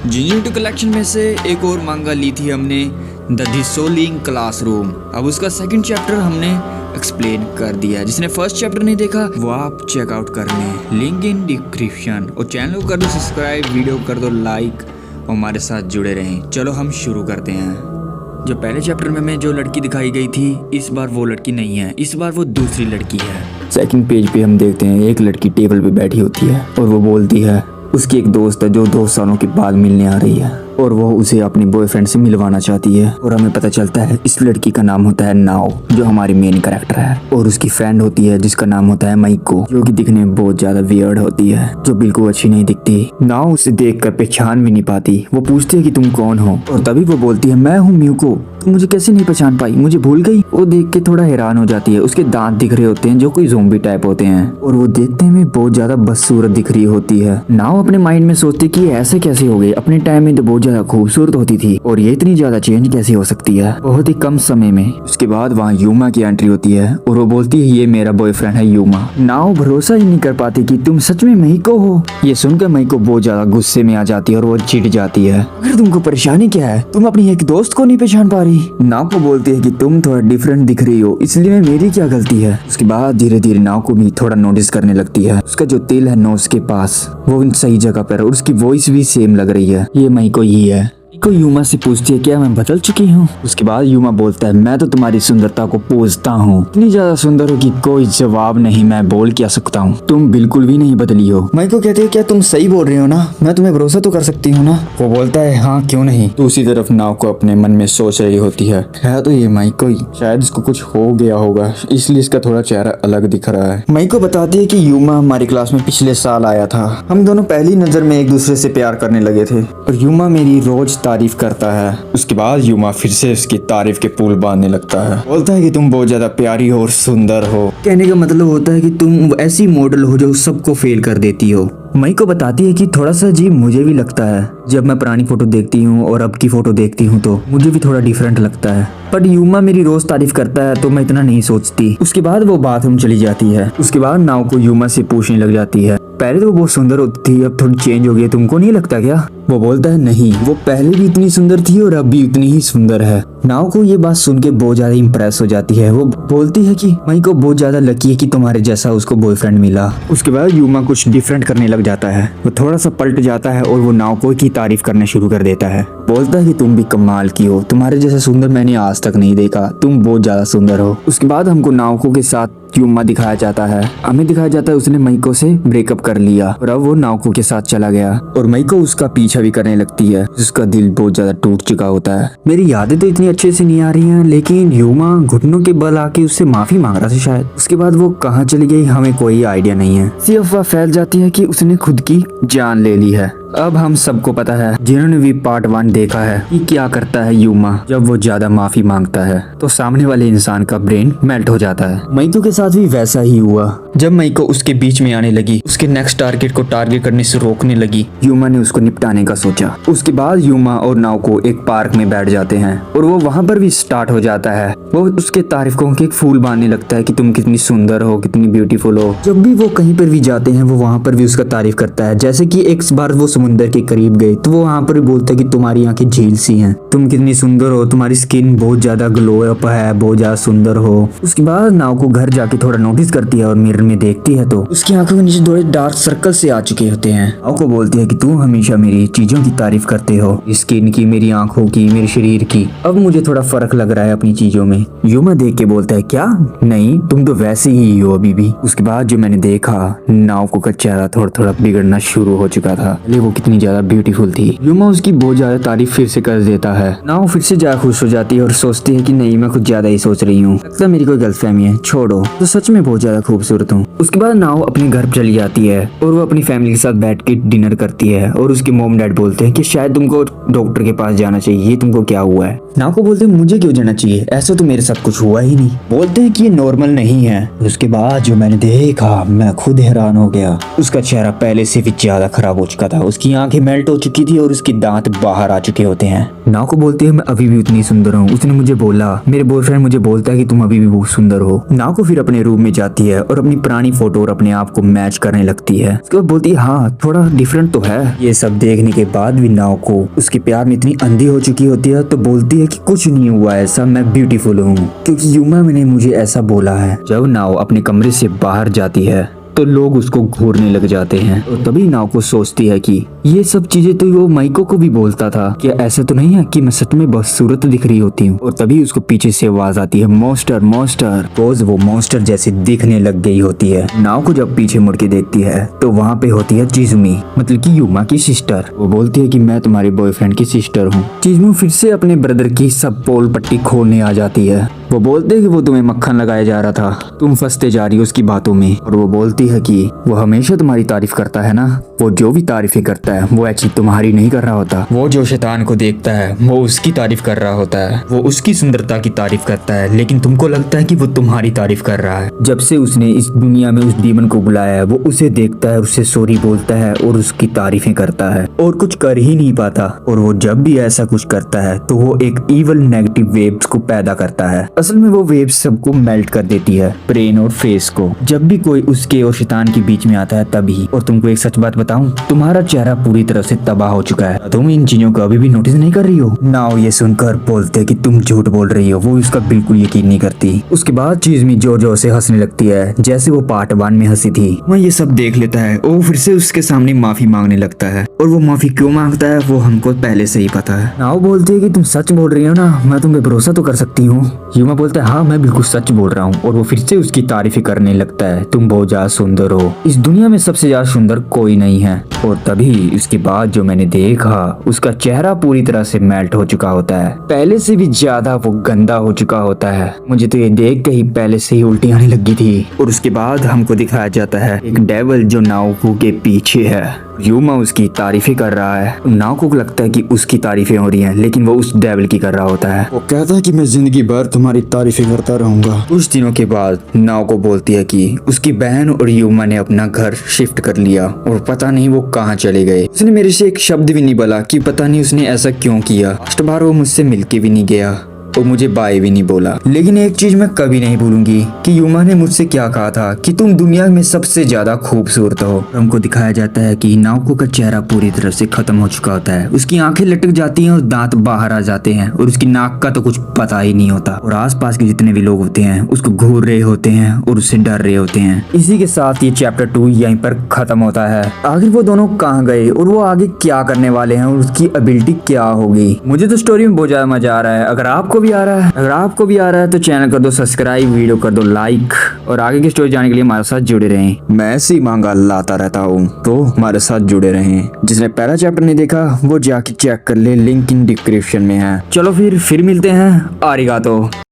जिंजुटू collection में से एक और मांगा ली थी हमने, द डिसोलिंग क्लासरूम। अब उसका सेकंड चैप्टर हमने एक्सप्लेन कर दिया। जिसने फर्स्ट चैप्टर नहीं देखा वो आप चेकआउट कर लें, लिंक इन डिस्क्रिप्शन। और चैनल को कर दो सब्सक्राइब, वीडियो कर दो लाइक, हमारे साथ जुड़े रहें। चलो हम शुरू करते हैं। जो पहले चैप्टर में हमें जो लड़की दिखाई गई थी, इस बार वो लड़की नहीं है, इस बार वो दूसरी लड़की है। सेकंड पेज पे हम देखते हैं एक लड़की टेबल पे बैठी होती है और वो बोलती है उसकी एक दोस्त है जो 2 सालों के बाद मिलने आ रही है और वो उसे अपने बॉयफ्रेंड से मिलवाना चाहती है। और हमें पता चलता है इस लड़की का नाम होता है नाओ, जो हमारी मेन कैरेक्टर है। और उसकी फ्रेंड होती है जिसका नाम होता है माइको, जो कि दिखने में बहुत ज्यादा वियर्ड होती है, जो बिल्कुल अच्छी नहीं दिखती। नाओ उसे देखकर पहचान भी नहीं पाती। वो पूछती है कि तुम कौन हो, और तभी वो बोलती है मैं हूँ म्यूको, तुम मुझे कैसे नहीं पहचान पाई, मुझे भूल गई। वो देख के थोड़ा हैरान हो जाती है। उसके दांत दिख रहे होते हैं जो कोई ज़ोंबी टाइप होते हैं और वो देखने में बहुत ज्यादा बदसूरत दिख रही होती है। नाओ अपने माइंड में सोचती कि ऐसे कैसे हो गई, अपने टाइम में तो बहुत ज्यादा खूबसूरत होती थी और ये इतनी ज्यादा चेंज कैसे हो सकती है बहुत ही कम समय में। उसके बाद वहाँ यूमा की एंट्री होती है और वो बोलती है ये मेरा बॉयफ्रेंड है यूमा। नाओ भरोसा ही नहीं कर पाती कि तुम सच में माइको हो। ये सुनकर माइको बहुत ज्यादा गुस्से में आ जाती है और वो चिढ़ जाती है। अगर तुमको परेशानी क्या है, तुम अपनी एक दोस्त को नहीं पहचान पा रही। नाओ को बोलती है कि तुम थोड़ा डिफरेंट दिख रही हो, इसलिए मेरी क्या गलती है। उसके बाद धीरे धीरे नाओ को भी थोड़ा नोटिस करने लगती है उसका जो तिल है नोज के पास वो सही जगह पर, और उसकी वॉइस भी सेम लग रही है, ये माइको ही है। को यूमा से पूछती है क्या मैं बदल चुकी हूँ। उसके बाद यूमा बोलता है मैं तो तुम्हारी सुंदरता को पूजता हूँ, इतनी ज्यादा सुंदर हो कि कोई जवाब नहीं, मैं बोल क्या सकता हूँ, तुम बिल्कुल भी नहीं बदली हो। माइको कहते हैं क्या तुम सही बोल रही हो ना, मैं तुम्हें भरोसा तो कर सकती हूँ ना। वो बोलता है हाँ क्यों नहीं। दूसरी तरफ नाव को अपने मन में सोच रही होती है तो ये माइको ही, शायद इसको कुछ हो गया होगा इसलिए इसका थोड़ा चेहरा अलग दिख रहा है। माइको बताती है कि यूमा हमारी क्लास में पिछले साल आया था, हम दोनों पहली नजर में एक दूसरे से प्यार करने लगे थे और यूमा मेरी रोज तारीफ करता है। उसके बाद यूमा फिर से उसकी तारीफ के पुल बांधने लगता है, बोलता है कि तुम बहुत ज्यादा प्यारी हो और सुंदर हो। कहने का मतलब होता है कि तुम ऐसी मॉडल हो जो सबको फेल कर देती हो। माइको बताती है कि थोड़ा सा अजीब मुझे भी लगता है, जब मैं पुरानी फोटो देखती हूँ और अब की फोटो देखती हूँ तो मुझे भी थोड़ा डिफरेंट लगता है, पर यूमा मेरी रोज तारीफ करता है तो मैं इतना नहीं सोचती। उसके बाद वो बाथरूम चली जाती है। उसके बाद नाव को यूमा से पूछने लग जाती है पहले तो वो बहुत सुंदर होती थी, अब थोड़ी चेंज हो गई, तुमको नहीं लगता क्या। वो बोलता है नहीं, वो पहले भी इतनी सुंदर थी और अब भी उतनी ही सुंदर है। नाव को ये बात सुन के बहुत ज्यादा इम्प्रेस हो जाती है। वो बोलती है कि माइको बहुत ज्यादा लकी है कि तुम्हारे जैसा उसको बॉयफ्रेंड मिला। उसके बाद यूमा कुछ डिफरेंट करने लग जाता है, वो थोड़ा सा पलट जाता है और वो नाओको की तारीफ करना शुरू कर देता है। बोलता है कि तुम भी कमाल की हो, तुम्हारे जैसा सुंदर मैंने आज तक नहीं देखा, तुम बहुत ज्यादा सुंदर हो। उसके बाद हमको नाओको के साथ यूमा दिखाया जाता है। हमें दिखाया जाता है उसने माइको से ब्रेकअप कर लिया और अब वो नाओको के साथ चला गया और माइको उसका पीछा भी करने लगती है। उसका दिल बहुत ज्यादा टूट चुका होता है। मेरी यादें तो इतनी अच्छे से नहीं आ रही हैं, लेकिन यूमा घुटनों के बल आके उससे माफी मांग रहा था शायद। उसके बाद वो कहाँ चली गई हमें कोई आइडिया नहीं है। सी अफवाह फैल जाती है कि उसने खुद की जान ले ली है। अब हम सबको पता है जिन्होंने भी पार्ट 1 देखा है कि क्या करता है यूमा जब वो ज्यादा माफी मांगता है तो सामने वाले इंसान का ब्रेन मेल्ट हो जाता है। माइको के साथ भी वैसा ही हुआ। जब माइको उसके बीच में आने लगी, उसके नेक्स्ट टारगेट को टारगेट करने से रोकने लगी, यूमा ने उसको निपटाने का सोचा। उसके बाद यूमा और नाओको एक पार्क में बैठ जाते हैं और वो वहाँ पर भी स्टार्ट हो जाता है। वो उसके तारीफों के एक फूल बांधने लगता है कि तुम कितनी सुंदर हो, कितनी ब्यूटीफुल हो। जब भी वो कहीं पर भी जाते हैं वो वहाँ पर भी उसका तारीफ करता है। जैसे कि एक बार वो समुद्र के करीब गए तो वो वहाँ पर भी बोलता है कि तुम्हारी आंखें झील सी हैं, तुम कितनी सुंदर हो, तुम्हारी स्किन बहुत ज्यादा ग्लो अप है, बहुत ज्यादा सुंदर हो। उसके बाद नाव को घर जाके थोड़ा नोटिस करती है और मिरर में देखती है तो उसकी आंखों के नीचे थोड़े डार्क सर्कल से आ चुके होते हैं। नाव को बोलती है कि तुम हमेशा मेरी चीजों की तारीफ करते हो, स्किन की, मेरी आंखों की, मेरे शरीर की, अब मुझे थोड़ा फर्क लग रहा है अपनी चीजों में। यूमा देख के बोलता है क्या, नहीं तुम तो वैसे ही हो अभी भी। उसके बाद जो मैंने देखा नाव का चेहरा थोड़ा थोड़ा बिगड़ना शुरू हो चुका था। पहले वो कितनी ज्यादा ब्यूटीफुल थी। यूमा उसकी बहुत ज्यादा तारीफ फिर से कर देता है। नाओ फिर से ज्यादा खुश हो जाती है और सोचती है कि नहीं मैं कुछ ज्यादा ही सोच रही हूँ, लगता है मेरी कोई गलतफहमी है, छोड़ो, तो सच में बहुत ज्यादा खूबसूरत हूँ। उसके बाद नाओ अपने घर चली जाती है और वो अपनी फैमिली के साथ बैठ के डिनर करती है और उसके मॉम डैड बोलते हैं कि शायद तुमको डॉक्टर के पास जाना चाहिए, तुमको क्या हुआ है। नाओ को बोलते हैं मुझे क्यों जाना चाहिए, ऐसा तो मेरे साथ कुछ हुआ ही नहीं। बोलते हैं कि ये नॉर्मल नहीं है। उसके बाद जो मैंने देखा मैं खुद हैरान हो गया। उसका चेहरा पहले से भी ज्यादा खराब हो चुका था। उसकी आंखें मेल्ट हो चुकी थी और उसके दांत बाहर आ चुके होते हैं। नाव को बोलती है मैं अभी भी उतनी सुंदर हूँ, उसने मुझे बोला, मेरे बॉयफ्रेंड मुझे बोलता है कि तुम अभी भी बहुत सुंदर हो। नाव को फिर अपने रूम में जाती है और अपनी पुरानी फोटो और अपने आप को मैच करने लगती है। उसके बाद बोलती है हाँ थोड़ा डिफरेंट तो है। ये सब देखने के बाद भी नाव को उसके प्यार में इतनी अंधी हो चुकी होती है तो बोलती है कि कुछ नहीं हुआ ऐसा, मैं ब्यूटीफुल हूँ क्योंकि यूमा ने मुझे ऐसा बोला है। जब नाव अपने कमरे से बाहर जाती है तो लोग उसको घूरने लग जाते हैं और तभी नाव को सोचती है कि ये सब चीजें तो वो माइको को भी बोलता था, क्या ऐसा तो नहीं है कि मैं सच में बहुत सूरत दिख रही होती हूँ। और तभी उसको पीछे से आवाज आती है मॉन्स्टर मॉन्स्टर, रोज वो मॉन्स्टर जैसे दिखने लग गई होती है। नाव को जब पीछे मुड़ के देखती है तो वहाँ पे होती है चिजुमी, मतलब कि यूमा की सिस्टर। वो बोलती है कि मैं तुम्हारे बॉयफ्रेंड की सिस्टर हूँ। चिजुमी फिर से अपने ब्रदर की सब पोल पट्टी खोलने आ जाती है। वो बोलते है कि वो तुम्हें मक्खन लगाया जा रहा था, तुम फंसते जा रही हो उसकी बातों में। और वो बोलती है कि वो हमेशा तुम्हारी तारीफ करता है ना, वो जो भी तारीफें करता है वो एक्चुअली तुम्हारी नहीं कर रहा होता। वो जो शैतान को देखता है वो उसकी तारीफ कर रहा होता है, वो उसकी सुंदरता की तारीफ करता है, लेकिन तुमको लगता है कि वो तुम्हारी तारीफ कर रहा है। जब से उसने इस दुनिया में उस डीमन को बुलाया है वो उसे देखता है, उससे सॉरी बोलता है और उसकी तारीफें करता है और कुछ कर ही नहीं पाता। और वो जब भी ऐसा कुछ करता है तो वो एक इवल नेगेटिव वेव्स को पैदा करता है। असल में वो वेव्स सबको मेल्ट कर देती है, ब्रेन और फेस को। जब भी कोई उसके और शैतान के बीच में आता है तभी। और तुमको एक सच बात बताऊं, तुम्हारा चेहरा पूरी तरह से तबाह हो चुका है, तुम इन चीजों को अभी भी नोटिस नहीं कर रही हो। नाओ ये सुनकर बोलते कि तुम झूठ बोल रही हो, वो उसका बिल्कुल यकीन नहीं करती। उसके बाद चिजुमी जोर से हंसने लगती है जैसे वो पार्ट 1 में हंसी थी। वह ये सब देख लेता है और फिर से उसके सामने माफी मांगने लगता है। और वो माफी क्यों मांगता है वो हमको पहले से ही पता है। नाओ बोलती है कि तुम सच बोल रही हो ना, मैं तुम्हें भरोसा तो कर सकती हूँ। यूमा बोलता है हाँ मैं बिल्कुल सच बोल रहा हूँ। और वो फिर से उसकी तारीफें करने लगता है, तुम बहुत ज्यादा सुंदर हो, इस दुनिया में सबसे ज्यादा सुंदर कोई नहीं है। और तभी उसके बाद जो मैंने देखा, उसका चेहरा पूरी तरह से मेल्ट हो चुका होता है, पहले से भी ज्यादा वो गंदा हो चुका होता है। मुझे तो ये देख के ही पहले से ही उल्टी आने लगी थी। और उसके बाद हमको दिखाया जाता है एक डेविल जो नाओको के पीछे है। यूमा उसकी तारीफें कर रहा है। नाओको को लगता है कि उसकी तारीफें हो रही हैं, लेकिन वो उस डेविल की कर रहा होता है। वो कहता है कि मैं जिंदगी भर तुम्हारी तारीफें करता रहूंगा। कुछ दिनों के बाद नाओको बोलती है कि उसकी बहन और यूमा ने अपना घर शिफ्ट कर लिया और पता नहीं वो कहाँ चले गए। उसने मेरे से एक शब्द भी नहीं बोला कि पता नहीं उसने ऐसा क्यों किया। लास्ट बार वो मुझसे मिलके भी नहीं गया और मुझे बाय भी नहीं बोला। लेकिन एक चीज मैं कभी नहीं भूलूंगी कि यूमा ने मुझसे क्या कहा था कि तुम दुनिया में सबसे ज्यादा खूबसूरत हो। हमको दिखाया जाता है कि नाओको का चेहरा पूरी तरह से खत्म हो चुका होता है, उसकी आंखें लटक जाती हैं और दांत बाहर आ जाते हैं और उसकी नाक का तो कुछ पता ही नहीं होता। और आसपास के जितने भी लोग होते हैं उसको घूर रहे होते हैं और उससे डर रहे होते हैं। इसी के साथ ये चैप्टर 2 यहीं पर खत्म होता है। आखिर वो दोनों कहाँ गए और वो आगे क्या करने वाले हैं और उसकी एबिलिटी क्या होगी। मुझे तो स्टोरी में बहुत ज्यादा मजा आ रहा है। अगर आपको भी आ रहा है तो चैनल कर दो सब्सक्राइब, वीडियो कर दो लाइक और आगे की स्टोरी जानने के लिए हमारे साथ जुड़े रहें। मैं ऐसे ही मांगा लाता रहता हूँ तो हमारे साथ जुड़े रहें। जिसने पहला चैप्टर नहीं देखा वो जाके चेक कर ले, लिंक इन डिस्क्रिप्शन में है। चलो फिर मिलते हैं। आरिगातो।